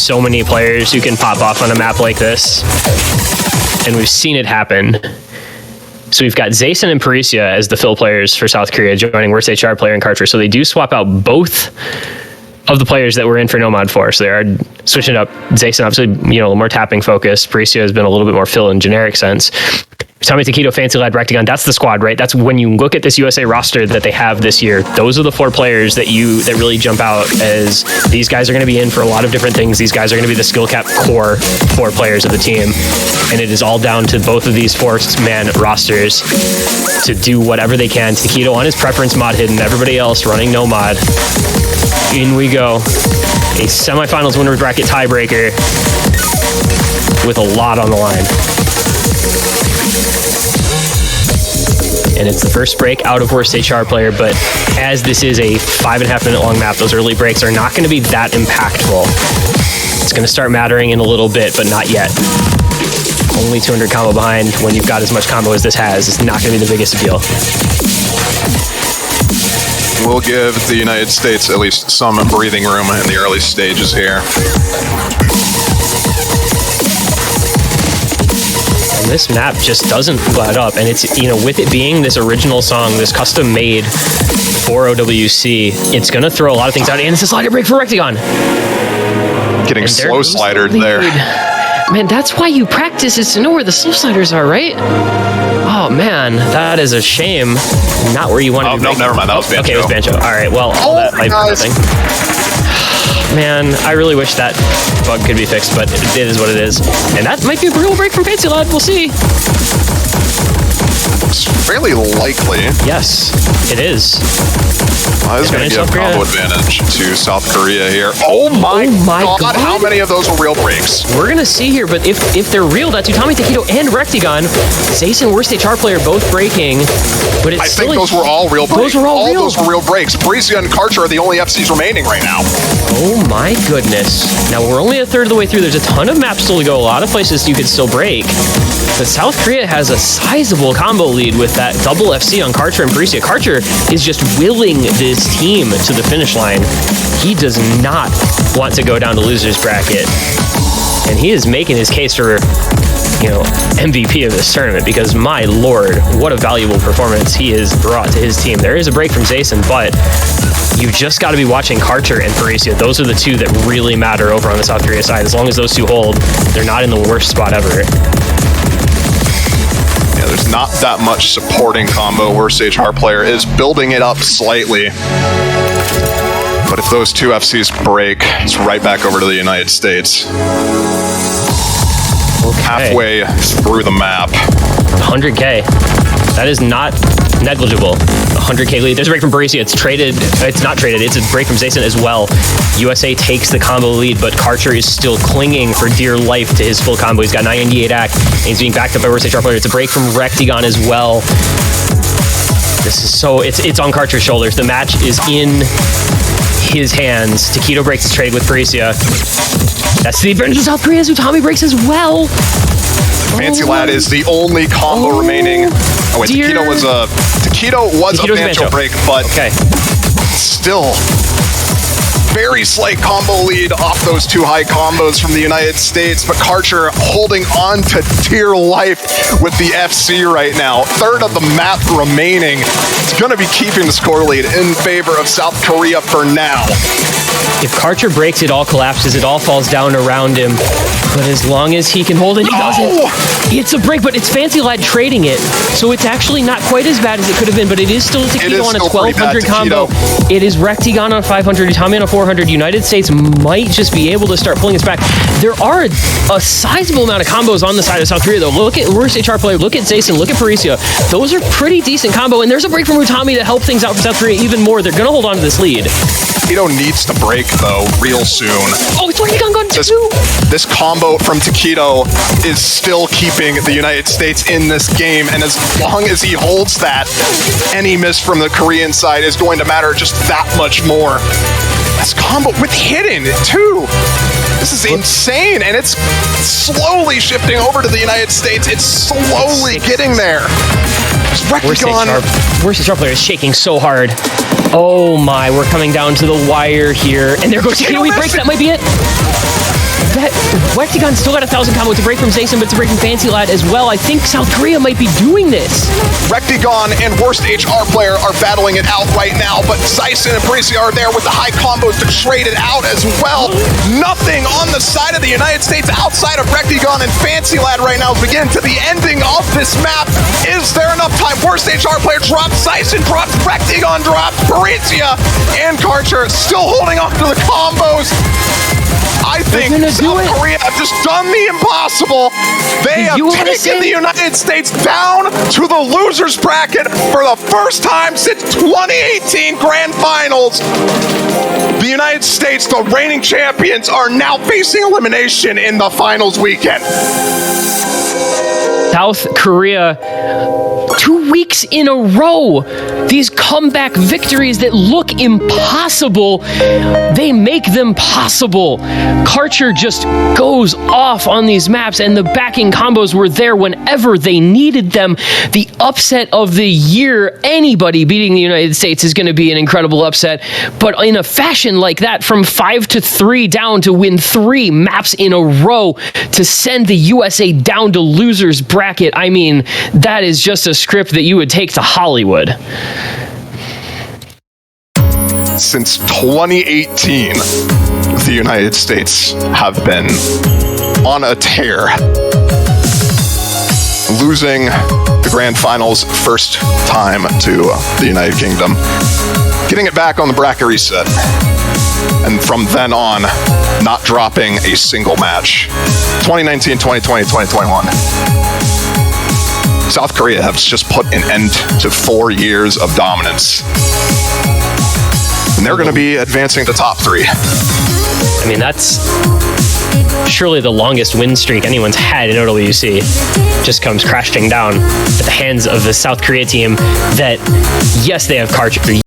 so many players who can pop off on a map like this, and we've seen it happen. So we've got Zayson and Parisia as the fill players for South Korea joining Worst HR player and Karcher. So they do swap out both of the players that were in for No Mod 4. So they are switching up. Zayson, obviously, you know, a little more tapping focus. Parisia has been a little bit more fill in generic sense. Tommy Taquito, Fancy Lad, Rectagon, that's the squad, right? That's when you look at this USA roster that they have this year. Those are the 4 players that really jump out as these guys are going to be in for a lot of different things. These guys are going to be the skill cap core 4 players of the team. And it is all down to both of these 4-man rosters to do whatever they can. Taquito on his preference mod hidden, everybody else running no mod. In we go. A semifinals winner bracket tiebreaker with a lot on the line. And it's the first break out of Worst HR player, but as this is a 5.5 minute long map, those early breaks are not going to be that impactful. It's going to start mattering in a little bit, but not yet. Only 200 combo behind when you've got as much combo as this has. It's not going to be the biggest deal. We'll give the United States at least some breathing room in the early stages here. And this map just doesn't let up, and it's, you know, with it being this original song, this custom made for OWC, it's going to throw a lot of things out, and it's a slider break for Rectagon. Getting slow slidered there. Man, that's why you practice, is to know where the slow sliders are, right? Oh man, that is a shame. Not where you wanted to be. Oh, no, never mind. That was Bancho. Okay, it was Bancho. All right, well, all that might be nothing. Man, I really wish that bug could be fixed, but it is what it is. And that might be a real break from Fancy Lad. We'll see. It's fairly likely. Yes, it is. This is going to give combo advantage to South Korea here. Oh my god, how many of those were real breaks? We're going to see here, but if they're real, that's Utami Taquito and Rectagon. Zayson, Worst HR player, both breaking. But it's I think those were all real breaks. All those were real breaks. Parisia and Karcher are the only FCs remaining right now. Oh my goodness. Now we're only a third of the way through. There's a ton of maps still to go. A lot of places you could still break. But South Korea has a sizable combo lead with that double FC on Karcher and Parisia. Karcher is just willing this team to the finish line. He does not want to go down to losers bracket. And he is making his case for, you know, MVP of this tournament, because my lord, what a valuable performance he has brought to his team. There is a break from Zayson, but you just got to be watching Karcher and Parisia. Those are the two that really matter over on the South Korea side. As long as those two hold, they're not in the worst spot ever. Yeah, there's not that much supporting combo. Worst HR player is building it up slightly. But if those two FCs break, it's right back over to the United States. Okay. Halfway through the map. 100K. That is not negligible. 100K lead. There's a break from Parisia. It's traded. It's not traded. It's a break from Zayson as well. USA takes the combo lead, but Karcher is still clinging for dear life to his full combo. He's got 98 act, and he's being backed up by Worst HR player. It's a break from Rectagon as well. This is so... It's on Karcher's shoulders. The match is in his hands. Taquito breaks his trade with Parisia. That's the advantage of South Korea. Utami breaks as well. Fancy Lad is the only combo remaining. Oh wait, Taquito was a Bancho break, but still very slight combo lead off those two high combos from the United States, but Karcher holding on to dear life with the FC right now. Third of the map remaining. It's going to be keeping the score lead in favor of South Korea for now. If Karcher breaks, it all collapses. It all falls down around him. But as long as he can hold it, he doesn't. It's a break, but it's Fancy Lad trading it. So it's actually not quite as bad as it could have been, but it is still Taquito on a 1200 combo. It is Rectagon on 500, Utami on a 400. United States might just be able to start pulling us back. There are a sizable amount of combos on the side of South Korea, though. Look at Worst HR player, look at Zayson, look at Parisia. Those are pretty decent combo, and there's a break from Utami to help things out for South Korea even more. They're going to hold on to this lead. Taquito needs to break, though, real soon. Oh, it's Rectagon gone too! This combo from Taquito is still keeping the United States in this game, and as long as he holds that, any miss from the Korean side is going to matter just that much more. This combo with hidden, too! This is insane, and it's slowly shifting over to the United States. It's slowly getting there. Worst HR player is shaking so hard. Oh my, we're coming down to the wire here. And there goes Taquito. We break, that might be it. Rectagon still got 1,000 combo. It's a break from Zason, but it's a break from Fancy Lad as well. I think South Korea might be doing this. Rectagon and Worst HR player are battling it out right now, but Zason and Parisia are there with the high combos to trade it out as well. Nothing on the side of the United States outside of Rectagon and Fancy Lad right now. Begin to the ending of this map. Is there enough time? Worst HR player drops, Zason drops, Rectagon drops, Parisia and Karcher still holding on to the combos. I think South Korea have just done the impossible. They have taken the United States down to the losers bracket for the first time since 2018 Grand Finals. The United States, the reigning champions, are now facing elimination in the finals weekend. South Korea, 2 weeks in a row, these comeback victories that look impossible, they make them possible. Karcher just goes off on these maps, and the backing combos were there whenever they needed them. The upset of the year, anybody beating the United States is going to be an incredible upset, but in a fashion like that, from 5-3 down to win 3 maps in a row to send the USA down to losers bracket, I mean, that is just a script that you would take to Hollywood. Since 2018, the United States have been on a tear, losing the Grand Finals first time to the United Kingdom, getting it back on the bracket reset, and from then on, not dropping a single match. 2019, 2020, 2021. South Korea has just put an end to 4 years of dominance. And they're going to be advancing to top 3. I mean, that's surely the longest win streak anyone's had in OWC. Just comes crashing down at the hands of the South Korea team that, yes, they have Karcher.